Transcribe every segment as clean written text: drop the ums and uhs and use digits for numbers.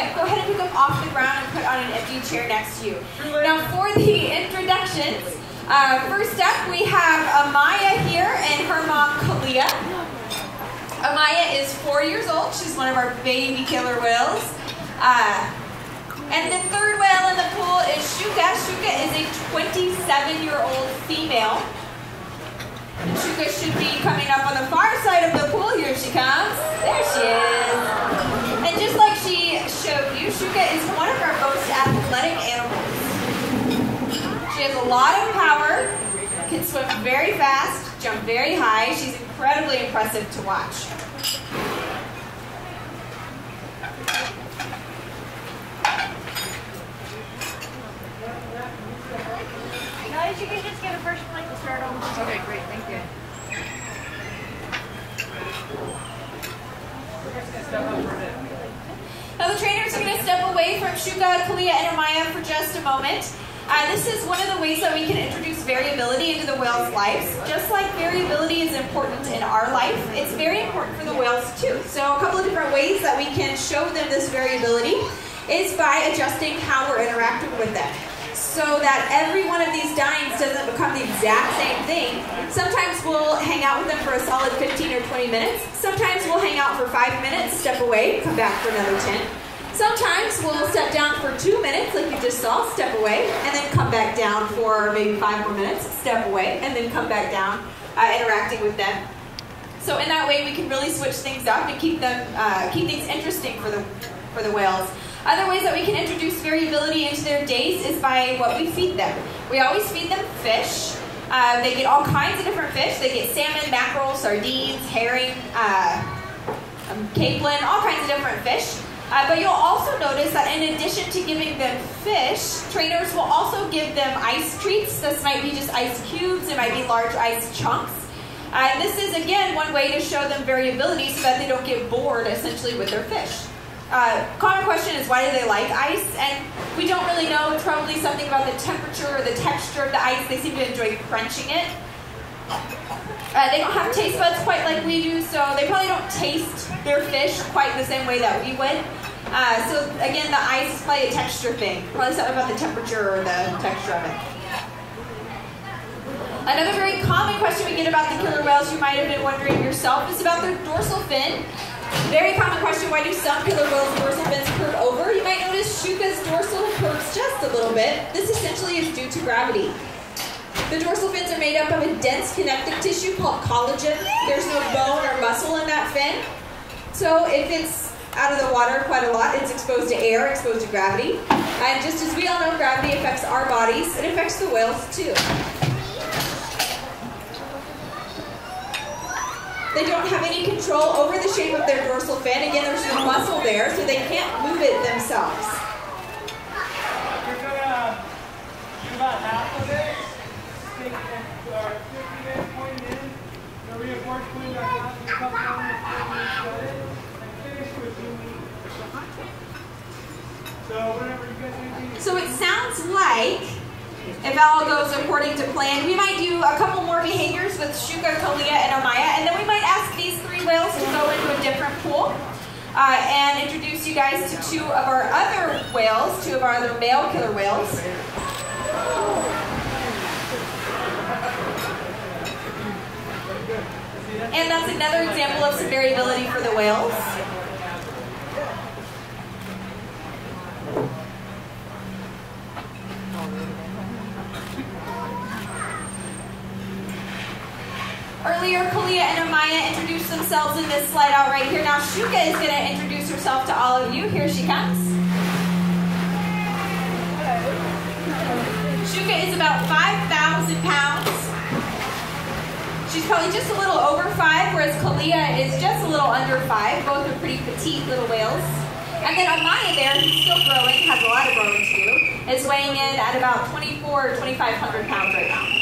Amaya, go ahead and pick them off the ground and put on an empty chair next to you. Now for the introductions, first up we have Amaya here and her mom Kalia. Amaya is 4 years old. She's one of our baby killer whales. And the third whale in the pool is Shouka. Shouka is a 27-year-old female. And Shouka should be coming up on the far side of the pool. Here she comes. There she is. And just like she showed you, Shouka is one of our most athletic animals. She has a lot of power, can swim very fast, jump very high. She's incredibly impressive to watch. Guys, you can just get a first plate to start on. Okay, great, thank you. Now the trainers are going to step away from Shouka, Kalia, and Amaya for just a moment. This is one of the ways that we can introduce variability into the whales' lives. Just like variability is important in our life, it's very important for the whales too. So a couple of different ways that we can show them this variability is by adjusting how we're interacting with them, so that every one of these dines doesn't become the exact same thing. Sometimes we'll hang out with them for a solid 15 or 20 minutes. Sometimes we'll hang out for 5 minutes, step away, come back for another 10. Sometimes we'll step down for 2 minutes, like you just saw, step away, and then come back down for maybe 5 more minutes, step away, and then come back down, interacting with them. So in that way, we can really switch things up and keep things interesting for the whales. Other ways that we can introduce variability into their days is by what we feed them. We always feed them fish. They get all kinds of different fish. They get salmon, mackerel, sardines, herring, capelin, all kinds of different fish. But you'll also notice that in addition to giving them fish, trainers will also give them ice treats. This might be just ice cubes. It might be large ice chunks. And this is, again, one way to show them variability so that they don't get bored, essentially, with their fish. Common question is, why do they like ice? And we don't really know. It's probably something about the temperature or the texture of the ice. They seem to enjoy crunching it. They don't have taste buds quite like we do, so they probably don't taste their fish quite the same way that we would. So again, the ice is probably a texture thing. Probably something about the temperature or the texture of it. Another very common question we get about the killer whales, you might have been wondering yourself, is about their dorsal fin. Very common question, why do some killer whales' dorsal fins curve over? You might notice Shouka's dorsal curves just a little bit. This essentially is due to gravity. The dorsal fins are made up of a dense connective tissue called collagen. There's no bone or muscle in that fin. So if it's out of the water quite a lot, it's exposed to air, exposed to gravity. And just as we all know, gravity affects our bodies, it affects the whales too. They don't have any control over the shape of their dorsal fin. Again, there's no muscle there, so they can't move it themselves. You're going to do about half of it. Take 50 minutes, point in. So reinforce point back out. You come down and shut it. And finish with 2 meters. So whenever you get anything. So it sounds like, if all goes according to plan, we might do a couple more behaviors with Shouka, Kalia, and Amaya, and then we might ask these 3 whales to go into a different pool and introduce you guys to 2 of our other whales, 2 of our other male killer whales. And that's another example of some variability for the whales. Earlier, Kalia and Amaya introduced themselves in this slide out right here. Now, Shouka is going to introduce herself to all of you. Here she comes. Shouka is about 5,000 pounds. She's probably just a little over 5, whereas Kalia is just a little under 5. Both are pretty petite little whales. And then Amaya there, who's still growing, has a lot of growing to do, is weighing in at about 2,400 or 2,500 pounds right now.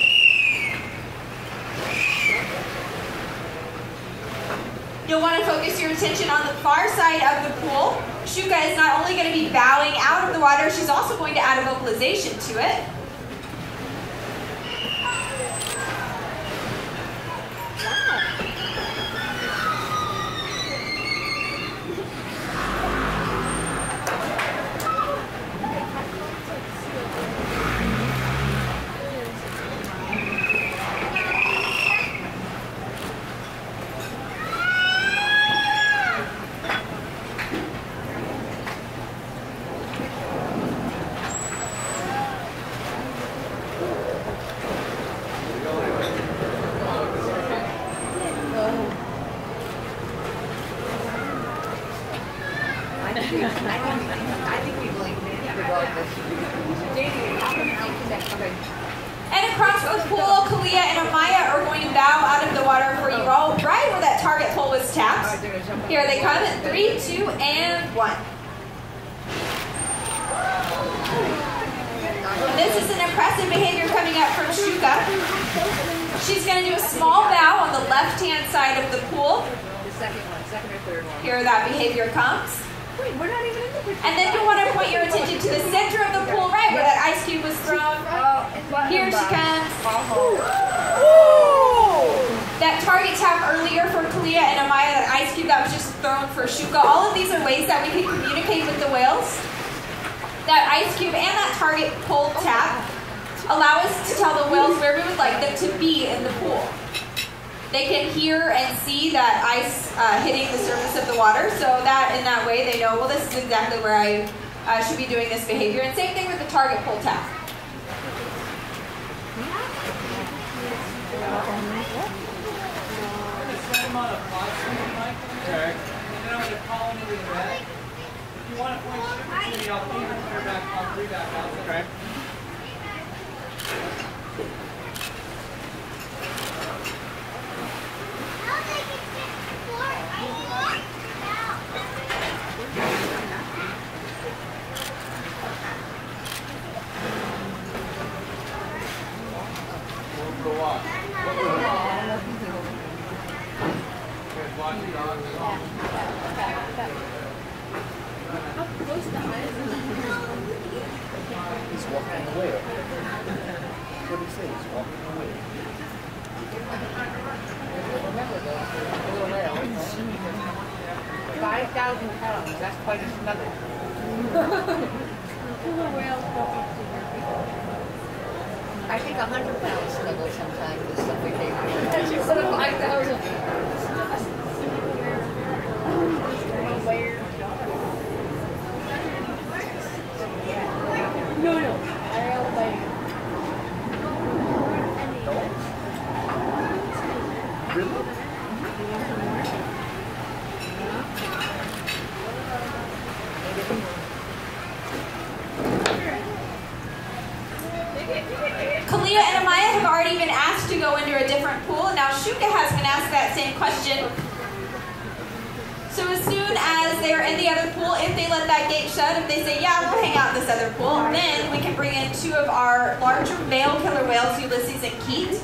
You'll want to focus your attention on the far side of the pool. Shouka is not only going to be bowing out of the water, she's also going to add a vocalization to it. think we believe it regardless. Okay. And across the pool, Kalia and Amaya are going to bow out of the water for you all, right where that target pole was tapped. Here they come in 3, 2, and 1. This is an impressive behavior coming up from Shouka. She's going to do a small bow on the left-hand side of the pool. The second one, second or third one. Here that behavior comes. Wait, we're not even in the picture. And then you want to point your attention to the center of the pool, right where that ice cube was thrown. Here she comes. That target tap earlier for Kalia and Amaya, that ice cube that was just thrown for Shouka. All of these are ways that we can communicate with the whales. That ice cube and that target pole tap allow us to tell the whales where we would like them to be in the pool. They can hear and see that ice hitting the surface of the water, so that in that way they know, well, this is exactly where I should be doing this behavior. And same thing with the target pole tap. Okay. And then I'm going to call into the red. If you want to point Shouka to me, I'll feed her clear back on 3 back out. Okay. He's walking the whale. What did he say? He's walking the whale. Remember though, the little whale. 5,000 pounds, that's quite a snuggle. I think 100 pounds snuggle sometimes with stuff we take. Instead of 5,000. Kalia and Amaya have already been asked to go into a different pool. Now Shouka has been asked that same question. So as soon as they're in the other pool, if they let that gate shut, if they say, yeah, we'll hang out in this other pool, then we can bring in 2 of our larger male killer whales, Ulises and Keet.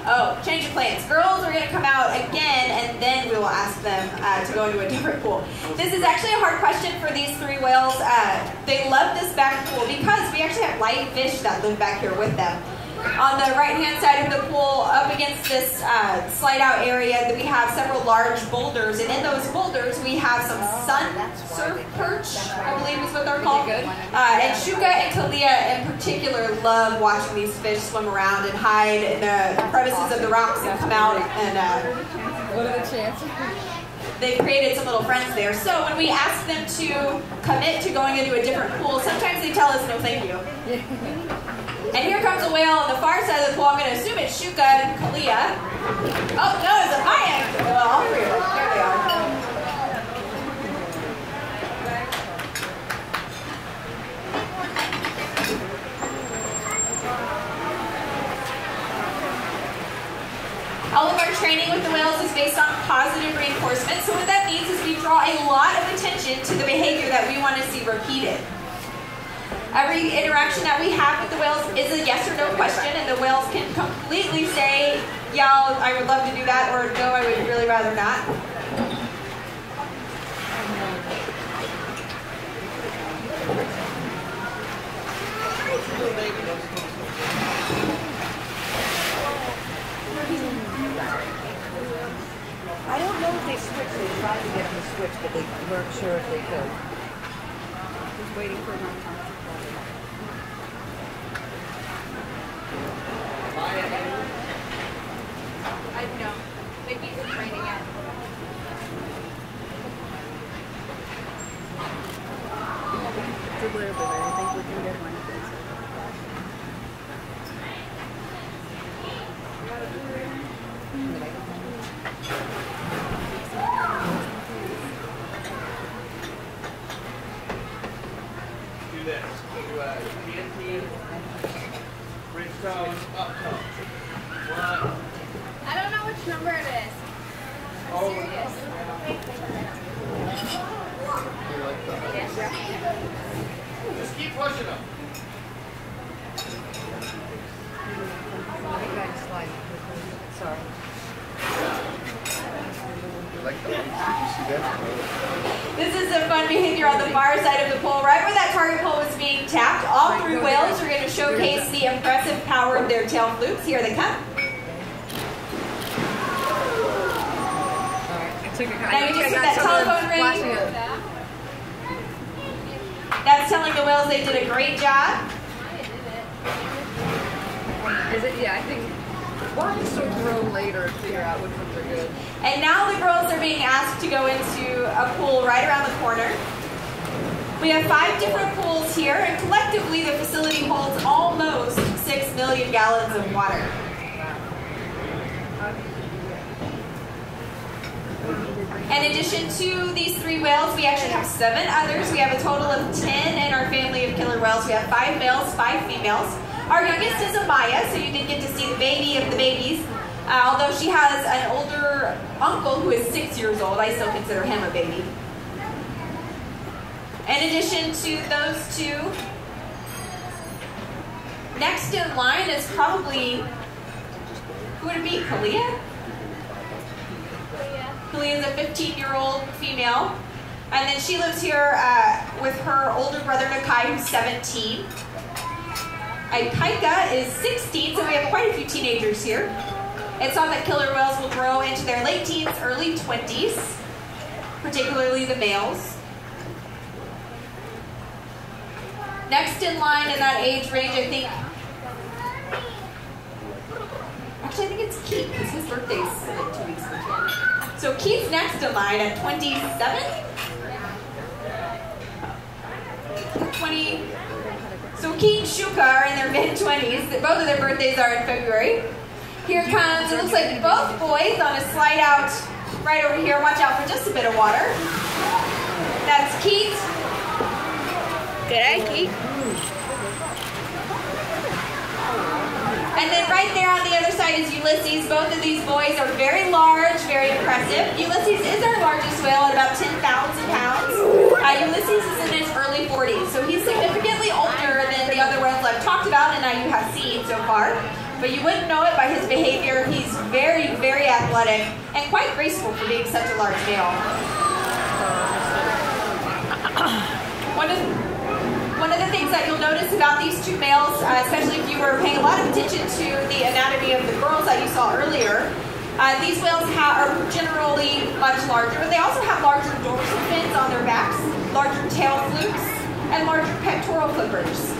Oh, change of plans. Girls are going to come out again, and then we will ask them to go into a different pool. This is actually a hard question for these 3 whales. They love this back pool because we actually have live fish that live back here with them. On the right-hand side of the pool, up against this slide-out area, we have several large boulders, and in those boulders, we have some sun surf perch, I believe is what they're called. And Shouka and Kalia in particular love watching these fish swim around and hide in the crevices of the rocks and come out. And What are the chances? they've created some little friends there. So when we ask them to commit to going into a different pool, sometimes they tell us no thank you. And here comes a whale on the far side of the pool. I'm going to assume it's Shouka and Kalia. Oh, no, it's Amaya. Well, all 3 of them. There they are. All of our training with the whales is based on positive reinforcement. So what that means is we draw a lot of attention to the behavior that we want to see repeated. Every interaction that we have with the whales is a yes or no question, and the whales can completely say, yeah, I would love to do that, or no, I would really rather not. I don't know if they switched. They tried to get them to switch, but they weren't sure if they could. Just waiting for my time. I know. They need some training yet. It's a little bit, I think we can get one. Just keep pushing them. Sorry. Like that. Did you see that? This is some fun behavior on the far side of the pool. Right where that target pole was being tapped, all three whales are going to showcase the impressive power of their tail flukes. Here they come. Now you just hear that telephone ring. That's telling the whales they did a great job. Is it? Yeah, I think we'll have to sort of grow later and figure out which ones are good. And now the girls are being asked to go into a pool right around the corner. We have 5 different pools here, and collectively the facility holds almost 6 million gallons of water. In addition to these 3 whales, we actually have 7 others. We have a total of 10 in our family of killer whales. We have 5 males, 5 females. Our youngest is Amaya, so you did get to see the baby of the babies. Although she has an older uncle who is 6 years old, I still consider him a baby. In addition to those 2, next in line is probably, who would it be, Kalia? Kalia is a 15-year-old female. And then she lives here with her older brother Nakai, who's 17. Kaika is 16, so we have quite a few teenagers here. It's thought that killer whales will grow into their late teens, early 20s, particularly the males. Next in line in that age range, I think it's Keet, because his birthday is like 2 weeks before. So Keet's next in line at 27? 20. So Keet and Shouka are in their mid-20s. Both of their birthdays are in February. Here comes, it looks like both boys on a slide out right over here. Watch out for just a bit of water. That's Keet. G'day, Keet. And then right there on the other side is Ulises. Both of these boys are very large, very impressive. Ulises is our largest whale at about 10,000 pounds. Ulises is in his early 40s, so he's significantly older than the other whales I've talked about and that you have seen so far. But you wouldn't know it by his behavior. He's very, very athletic and quite graceful for being such a large male. One of the things that you'll notice about these 2 males, especially if you were paying a lot of attention to the anatomy of the girls that you saw earlier, these whales are generally much larger, but they also have larger dorsal fins on their backs, larger tail flukes, and larger pectoral flippers.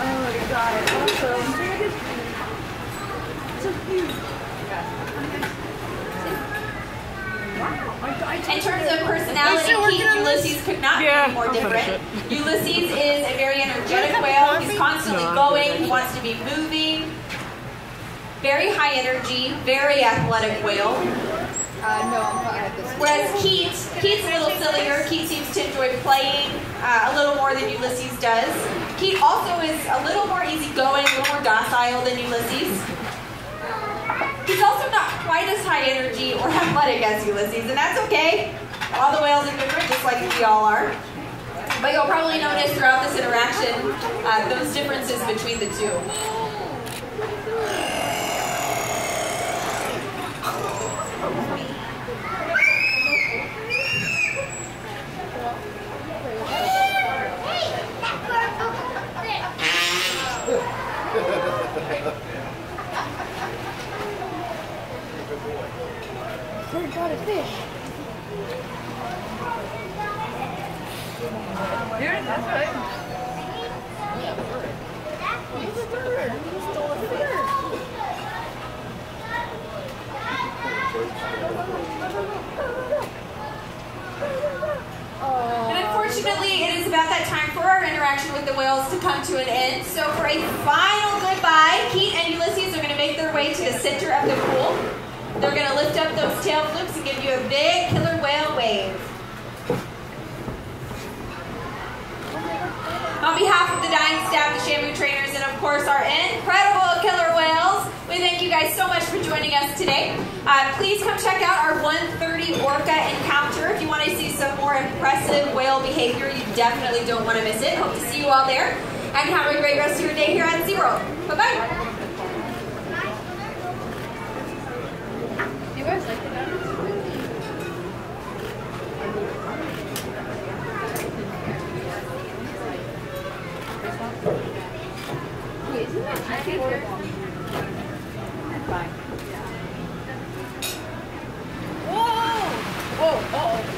Oh my god, awesome. So cute. In terms of personality, Keet and Ulises could not be more different. Ulises is a very energetic whale. He's constantly going. He wants to be moving. Very high energy, very athletic whale. Whereas Keet's a little sillier. Keet seems to enjoy playing a little more than Ulises does. Keet also is a little more easygoing, a little more docile than Ulises. He's also not quite as high energy or athletic as Ulises, and that's okay. All the whales are different, just like we all are. But you'll probably notice throughout this interaction those differences between the 2. We've got a fish. Here, that's right. He's a bird. He stole a bird. And unfortunately, it is about that time for our interaction with the whales to come to an end. So for a final goodbye, Keet and Ulises are going to make their way to the center of the pool. They're going to lift up those tail flukes and give you a big killer whale wave. On behalf of the Dine staff, the Shamu trainers, and of course our incredible killer whales, we thank you guys so much for joining us today. Please come check out our 1:30 Orca encounter. If you want to see some more impressive whale behavior, you definitely don't want to miss it. Hope to see you all there. And have a great rest of your day here at Seaworld. Bye-bye. You guys like the donuts? Wait, isn't that cheesecake? Fine. Whoa! Whoa! Uh-oh.